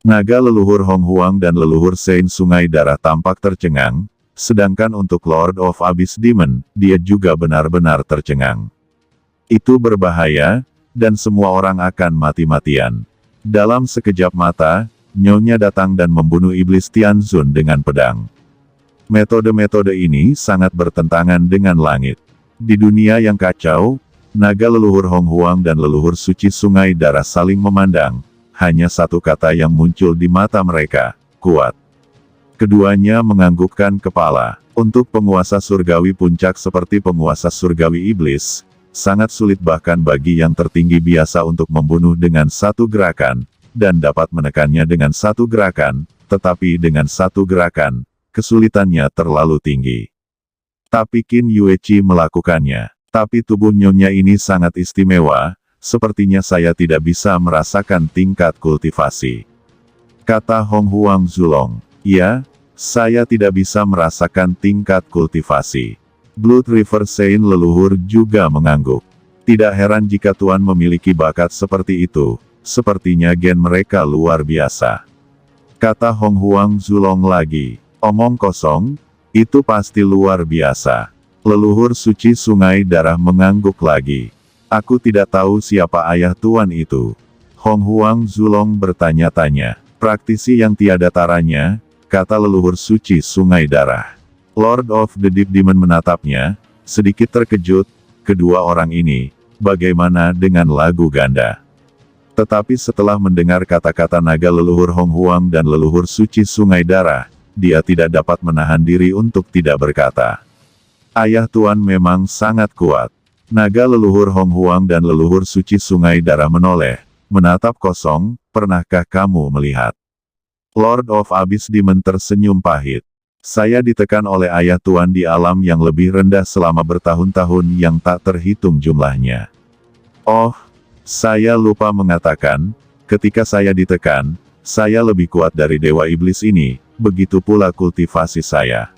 Naga leluhur Hong Huang dan leluhur Sein Sungai Darah tampak tercengang, sedangkan untuk Lord of Abyss Demon, dia juga benar-benar tercengang. Itu berbahaya, dan semua orang akan mati-matian. Dalam sekejap mata, Nyonya datang dan membunuh Iblis Tianzun dengan pedang. Metode-metode ini sangat bertentangan dengan langit. Di dunia yang kacau, naga leluhur Hong Huang dan leluhur suci Sungai Darah saling memandang. Hanya satu kata yang muncul di mata mereka, kuat. Keduanya menganggukkan kepala. Untuk penguasa surgawi puncak seperti penguasa surgawi iblis, sangat sulit bahkan bagi yang tertinggi biasa untuk membunuh dengan satu gerakan, dan dapat menekannya dengan satu gerakan, tetapi dengan satu gerakan, kesulitannya terlalu tinggi. Tapi Qin Yueqi melakukannya. Tapi tubuh nyonya ini sangat istimewa, sepertinya saya tidak bisa merasakan tingkat kultivasi. Kata Hong Huang Zulong. Ya, saya tidak bisa merasakan tingkat kultivasi. Blood River Saint leluhur juga mengangguk. Tidak heran jika Tuan memiliki bakat seperti itu, sepertinya gen mereka luar biasa. Kata Hong Huang Zulong lagi. Omong kosong, itu pasti luar biasa. Leluhur suci Sungai Darah mengangguk lagi. Aku tidak tahu siapa ayah Tuan itu. Hong Huang Zulong bertanya-tanya. Praktisi yang tiada taranya, kata leluhur suci Sungai Darah. Lord of the Deep Demon menatapnya, sedikit terkejut, kedua orang ini, bagaimana dengan lagu ganda? Tetapi setelah mendengar kata-kata naga leluhur Hong Huang dan leluhur suci Sungai Darah, dia tidak dapat menahan diri untuk tidak berkata. Ayah Tuan memang sangat kuat. Naga leluhur Hong Huang dan leluhur suci Sungai Darah menoleh, menatap kosong, pernahkah kamu melihat? Lord of Abyss Demon tersenyum pahit. Saya ditekan oleh ayah Tuan di alam yang lebih rendah selama bertahun-tahun yang tak terhitung jumlahnya. Oh, saya lupa mengatakan, ketika saya ditekan, saya lebih kuat dari Dewa Iblis ini, begitu pula kultivasi saya.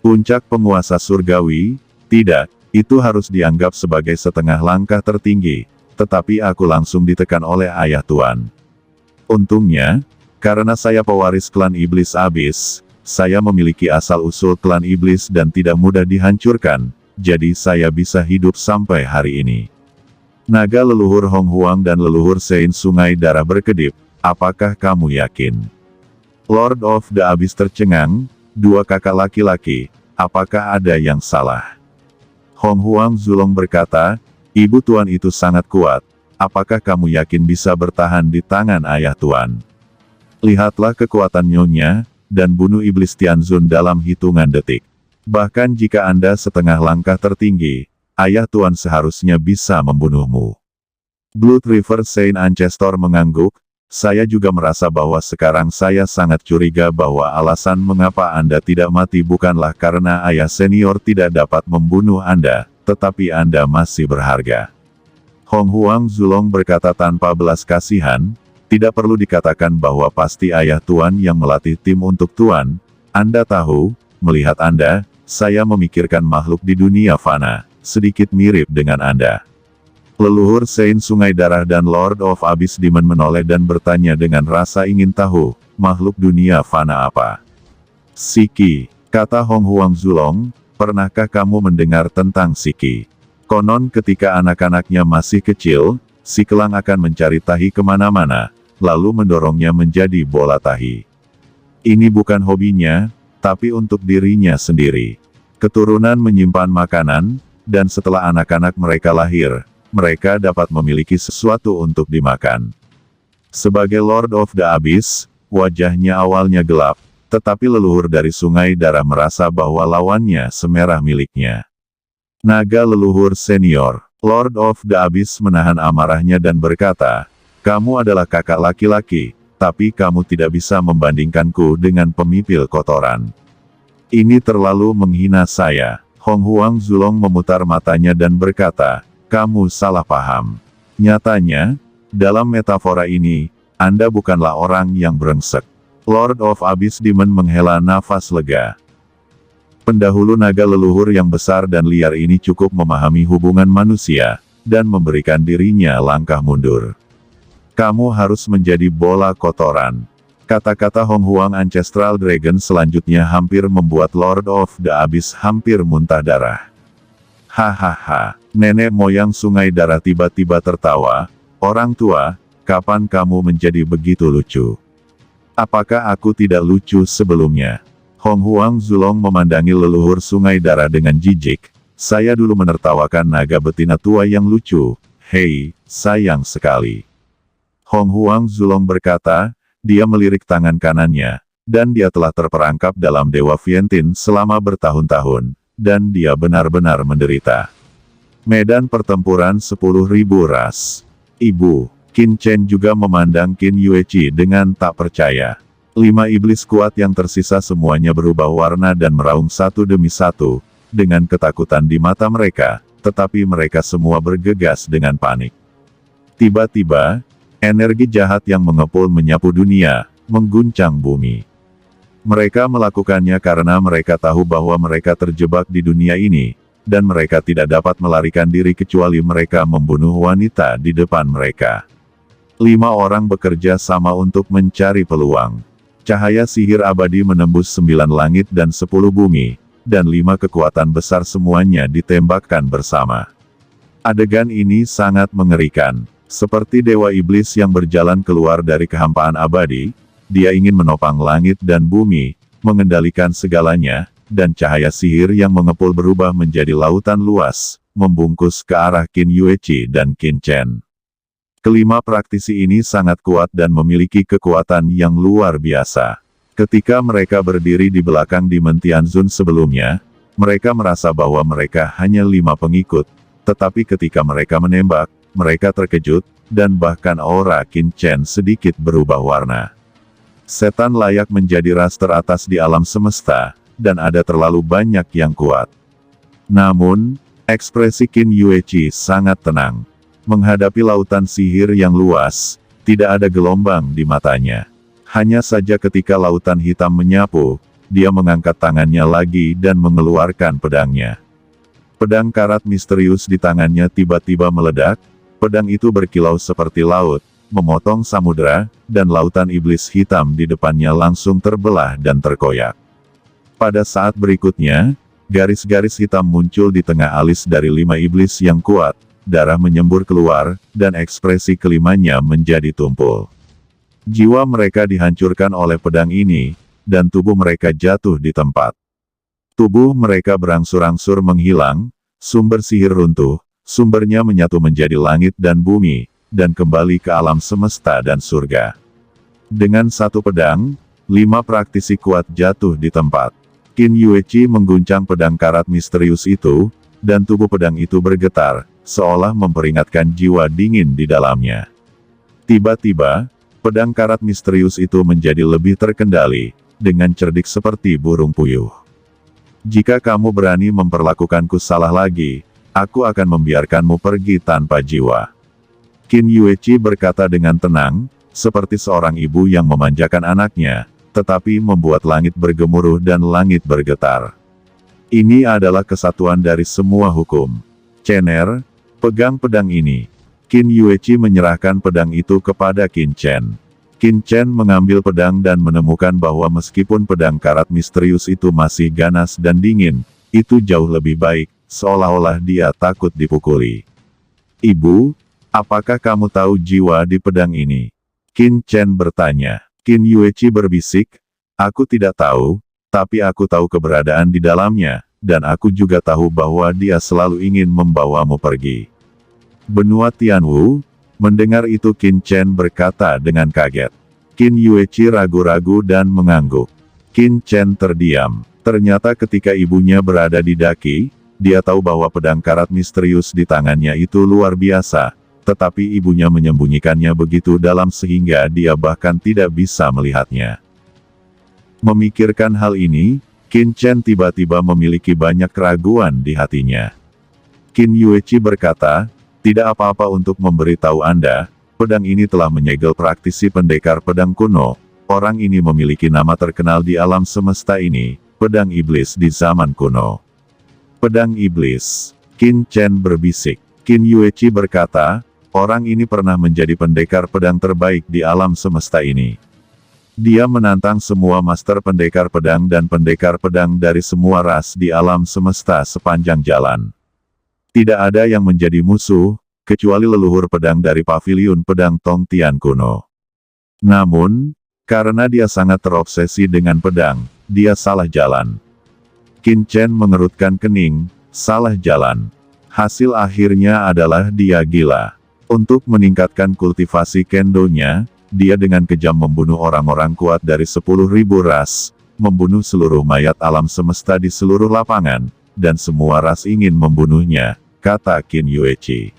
Puncak penguasa surgawi, tidak. Itu harus dianggap sebagai setengah langkah tertinggi, tetapi aku langsung ditekan oleh ayah Tuan. Untungnya, karena saya pewaris klan Iblis Abyss, saya memiliki asal-usul klan Iblis dan tidak mudah dihancurkan, jadi saya bisa hidup sampai hari ini. Naga leluhur Hong Huang dan leluhur Sein Sungai Darah berkedip, apakah kamu yakin? Lord of the Abyss tercengang, dua kakak laki-laki, apakah ada yang salah? Hong Huang Zulong berkata, Ibu Tuan itu sangat kuat, apakah kamu yakin bisa bertahan di tangan ayah Tuan? Lihatlah kekuatan nyonya, dan bunuh Iblis Tianzun dalam hitungan detik. Bahkan jika Anda setengah langkah tertinggi, ayah Tuan seharusnya bisa membunuhmu. Blood River Saint Ancestor mengangguk, saya juga merasa bahwa sekarang saya sangat curiga bahwa alasan mengapa Anda tidak mati bukanlah karena ayah senior tidak dapat membunuh Anda, tetapi Anda masih berharga. Hong Huang Zulong berkata tanpa belas kasihan, tidak perlu dikatakan bahwa pasti ayah Tuan yang melatih tim untuk Tuan, Anda tahu, melihat Anda, saya memikirkan makhluk di dunia fana, sedikit mirip dengan Anda. Leluhur Sein Sungai Darah dan Lord of Abyss Demon menoleh dan bertanya dengan rasa ingin tahu, makhluk dunia fana apa? Siki, kata Hong Huang Zulong, pernahkah kamu mendengar tentang Siki? Konon ketika anak-anaknya masih kecil, si kelang akan mencari tahi kemana-mana, lalu mendorongnya menjadi bola tahi. Ini bukan hobinya, tapi untuk dirinya sendiri. Keturunan menyimpan makanan, dan setelah anak-anak mereka lahir, mereka dapat memiliki sesuatu untuk dimakan. Sebagai Lord of the Abyss, wajahnya awalnya gelap, tetapi leluhur dari Sungai Darah merasa bahwa lawannya semerah miliknya. Naga leluhur senior, Lord of the Abyss menahan amarahnya dan berkata, kamu adalah kakak laki-laki, tapi kamu tidak bisa membandingkanku dengan pemipil kotoran. Ini terlalu menghina saya. Hong Huang Zulong memutar matanya dan berkata, kamu salah paham. Nyatanya, dalam metafora ini, Anda bukanlah orang yang brengsek. Lord of Abyss Demon menghela nafas lega. Pendahulu naga leluhur yang besar dan liar ini cukup memahami hubungan manusia, dan memberikan dirinya langkah mundur. Kamu harus menjadi bola kotoran. Kata-kata Hong Huang Ancestral Dragon selanjutnya hampir membuat Lord of the Abyss hampir muntah darah. Hahaha, nenek moyang Sungai Darah tiba-tiba tertawa, orang tua, kapan kamu menjadi begitu lucu? Apakah aku tidak lucu sebelumnya? Hong Huang Zulong memandangi leluhur Sungai Darah dengan jijik, saya dulu menertawakan naga betina tua yang lucu, hei, sayang sekali. Hong Huang Zulong berkata, dia melirik tangan kanannya, dan dia telah terperangkap dalam Dewa Vientin selama bertahun-tahun, dan dia benar-benar menderita. Medan pertempuran 10.000 ras. Ibu, Qin Chen juga memandang Qin Yueqi dengan tak percaya. 5 iblis kuat yang tersisa semuanya berubah warna dan meraung satu demi satu, dengan ketakutan di mata mereka, tetapi mereka semua bergegas dengan panik. Tiba-tiba, energi jahat yang mengepul menyapu dunia, mengguncang bumi. Mereka melakukannya karena mereka tahu bahwa mereka terjebak di dunia ini, dan mereka tidak dapat melarikan diri kecuali mereka membunuh wanita di depan mereka. 5 orang bekerja sama untuk mencari peluang. Cahaya sihir abadi menembus 9 langit dan 10 bumi, dan 5 kekuatan besar semuanya ditembakkan bersama. Adegan ini sangat mengerikan. Seperti Dewa Iblis yang berjalan keluar dari kehampaan abadi, dia ingin menopang langit dan bumi, mengendalikan segalanya, dan cahaya sihir yang mengepul berubah menjadi lautan luas, membungkus ke arah Qin Yueqi dan Qin Chen. Kelima praktisi ini sangat kuat dan memiliki kekuatan yang luar biasa. Ketika mereka berdiri di belakang Demon Tianzun sebelumnya, mereka merasa bahwa mereka hanya 5 pengikut, tetapi ketika mereka menembak, mereka terkejut, dan bahkan aura Qin Chen sedikit berubah warna. Setan layak menjadi ras teratas di alam semesta, dan ada terlalu banyak yang kuat. Namun, ekspresi Qin Yueqi sangat tenang. Menghadapi lautan sihir yang luas, tidak ada gelombang di matanya. Hanya saja ketika lautan hitam menyapu, dia mengangkat tangannya lagi dan mengeluarkan pedangnya. Pedang karat misterius di tangannya tiba-tiba meledak. Pedang itu berkilau seperti laut, memotong samudera, dan lautan iblis hitam di depannya langsung terbelah dan terkoyak. Pada saat berikutnya, garis-garis hitam muncul di tengah alis dari 5 iblis yang kuat, darah menyembur keluar, dan ekspresi kelimanya menjadi tumpul. Jiwa mereka dihancurkan oleh pedang ini, dan tubuh mereka jatuh di tempat. Tubuh mereka berangsur-angsur menghilang, sumber sihir runtuh, sumbernya menyatu menjadi langit dan bumi, dan kembali ke alam semesta dan surga. Dengan satu pedang, 5 praktisi kuat jatuh di tempat. Qin Yueqi mengguncang pedang karat misterius itu, dan tubuh pedang itu bergetar, seolah memperingatkan jiwa dingin di dalamnya. Tiba-tiba, pedang karat misterius itu menjadi lebih terkendali, dengan cerdik seperti burung puyuh. Jika kamu berani memperlakukanku salah lagi, aku akan membiarkanmu pergi tanpa jiwa. Qin Yueqi berkata dengan tenang, seperti seorang ibu yang memanjakan anaknya, tetapi membuat langit bergemuruh dan langit bergetar. Ini adalah kesatuan dari semua hukum. Cener, pegang pedang ini. Qin Yueqi menyerahkan pedang itu kepada Qin Chen. Qin Chen mengambil pedang dan menemukan bahwa meskipun pedang karat misterius itu masih ganas dan dingin, itu jauh lebih baik, seolah-olah dia takut dipukuli. Ibu, apakah kamu tahu jiwa di pedang ini? Qin Chen bertanya. Qin Yueqi berbisik, aku tidak tahu, tapi aku tahu keberadaan di dalamnya, dan aku juga tahu bahwa dia selalu ingin membawamu pergi. Benua Tianwu, mendengar itu Qin Chen berkata dengan kaget. Qin Yueqi ragu-ragu dan mengangguk. Qin Chen terdiam. Ternyata ketika ibunya berada di daki, dia tahu bahwa pedang karat misterius di tangannya itu luar biasa, tetapi ibunya menyembunyikannya begitu dalam sehingga dia bahkan tidak bisa melihatnya. Memikirkan hal ini, Qin Chen tiba-tiba memiliki banyak keraguan di hatinya. Qin Yueqi berkata, tidak apa-apa untuk memberitahu Anda, pedang ini telah menyegel praktisi pendekar pedang kuno. Orang ini memiliki nama terkenal di alam semesta ini, pedang iblis di zaman kuno. Pedang iblis. Qin Chen berbisik. Qin Yueqi berkata, orang ini pernah menjadi pendekar pedang terbaik di alam semesta ini. Dia menantang semua master pendekar pedang dan pendekar pedang dari semua ras di alam semesta sepanjang jalan. Tidak ada yang menjadi musuh, kecuali leluhur pedang dari paviliun pedang Tong Tian kuno. Namun, karena dia sangat terobsesi dengan pedang, dia salah jalan. Qin Chen mengerutkan kening, salah jalan. Hasil akhirnya adalah dia gila. Untuk meningkatkan kultivasi kendonya, dia dengan kejam membunuh orang-orang kuat dari 10.000 ras, membunuh seluruh mayat alam semesta di seluruh lapangan, dan semua ras ingin membunuhnya, kata Qin Yueqi.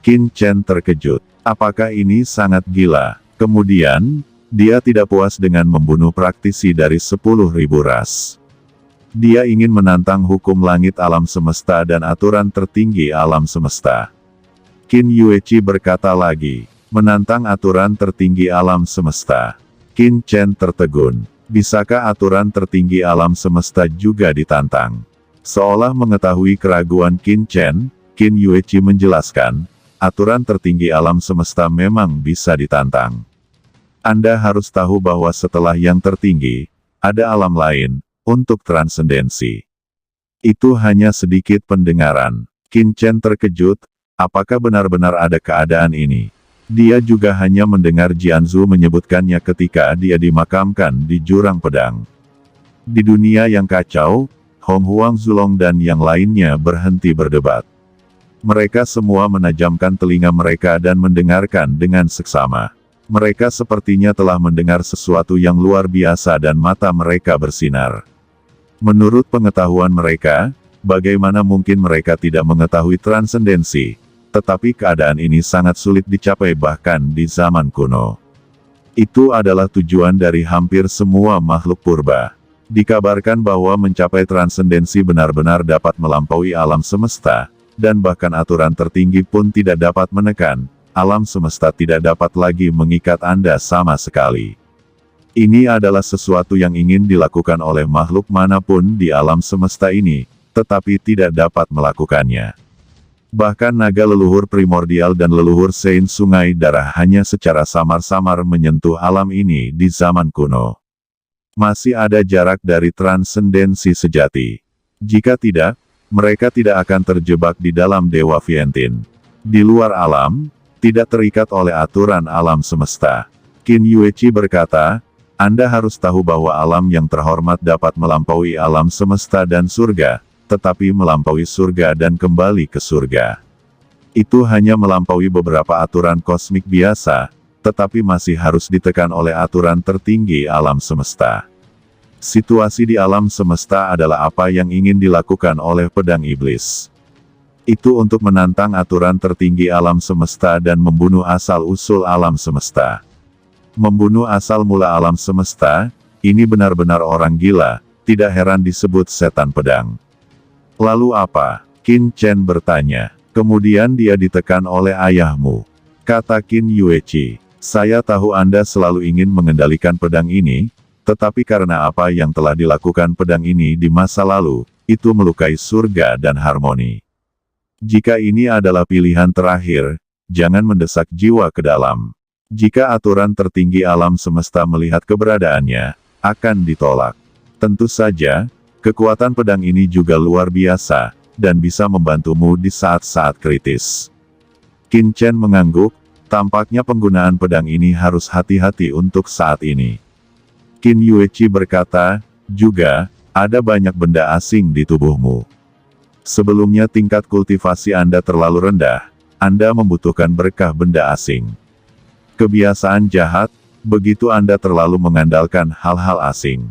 Qin Chen terkejut. Apakah ini sangat gila? Kemudian, dia tidak puas dengan membunuh praktisi dari 10.000 ras. Dia ingin menantang hukum langit alam semesta dan aturan tertinggi alam semesta. Qin Yueqi berkata lagi, menantang aturan tertinggi alam semesta. Qin Chen tertegun. Bisakah aturan tertinggi alam semesta juga ditantang? Seolah mengetahui keraguan Qin Chen, Qin Yueqi menjelaskan, aturan tertinggi alam semesta memang bisa ditantang. Anda harus tahu bahwa setelah yang tertinggi, ada alam lain, untuk transendensi. Itu hanya sedikit pendengaran. Qin Chen terkejut, apakah benar-benar ada keadaan ini? Dia juga hanya mendengar Jianzu menyebutkannya ketika dia dimakamkan di jurang pedang. Di dunia yang kacau, Hong Huang Zulong dan yang lainnya berhenti berdebat. Mereka semua menajamkan telinga mereka dan mendengarkan dengan seksama. Mereka sepertinya telah mendengar sesuatu yang luar biasa dan mata mereka bersinar. Menurut pengetahuan mereka, bagaimana mungkin mereka tidak mengetahui transendensi? Tetapi keadaan ini sangat sulit dicapai bahkan di zaman kuno. Itu adalah tujuan dari hampir semua makhluk purba. Dikabarkan bahwa mencapai transendensi benar-benar dapat melampaui alam semesta, dan bahkan aturan tertinggi pun tidak dapat menekan, alam semesta tidak dapat lagi mengikat Anda sama sekali. Ini adalah sesuatu yang ingin dilakukan oleh makhluk manapun di alam semesta ini, tetapi tidak dapat melakukannya. Bahkan naga leluhur primordial dan leluhur Sein Sungai Darah hanya secara samar-samar menyentuh alam ini di zaman kuno. Masih ada jarak dari transendensi sejati. Jika tidak, mereka tidak akan terjebak di dalam Dewa Vientin. Di luar alam, tidak terikat oleh aturan alam semesta. Qin Yueqi berkata, Anda harus tahu bahwa alam yang terhormat dapat melampaui alam semesta dan surga, tetapi melampaui surga dan kembali ke surga. Itu hanya melampaui beberapa aturan kosmik biasa, tetapi masih harus ditekan oleh aturan tertinggi alam semesta. Situasi di alam semesta adalah apa yang ingin dilakukan oleh pedang iblis. Itu untuk menantang aturan tertinggi alam semesta dan membunuh asal-usul alam semesta. Membunuh asal mula alam semesta, ini benar-benar orang gila, tidak heran disebut setan pedang. Lalu apa? Qin Chen bertanya. Kemudian dia ditekan oleh ayahmu. Kata Qin Yueqi. Saya tahu Anda selalu ingin mengendalikan pedang ini, tetapi karena apa yang telah dilakukan pedang ini di masa lalu, itu melukai surga dan harmoni. Jika ini adalah pilihan terakhir, jangan mendesak jiwa ke dalam. Jika aturan tertinggi alam semesta melihat keberadaannya, akan ditolak. Tentu saja, kekuatan pedang ini juga luar biasa, dan bisa membantumu di saat-saat kritis. Qin Chen mengangguk, tampaknya penggunaan pedang ini harus hati-hati untuk saat ini. Qin Yueqi berkata, juga, ada banyak benda asing di tubuhmu. Sebelumnya tingkat kultivasi Anda terlalu rendah, Anda membutuhkan berkah benda asing. Kebiasaan jahat, begitu Anda terlalu mengandalkan hal-hal asing.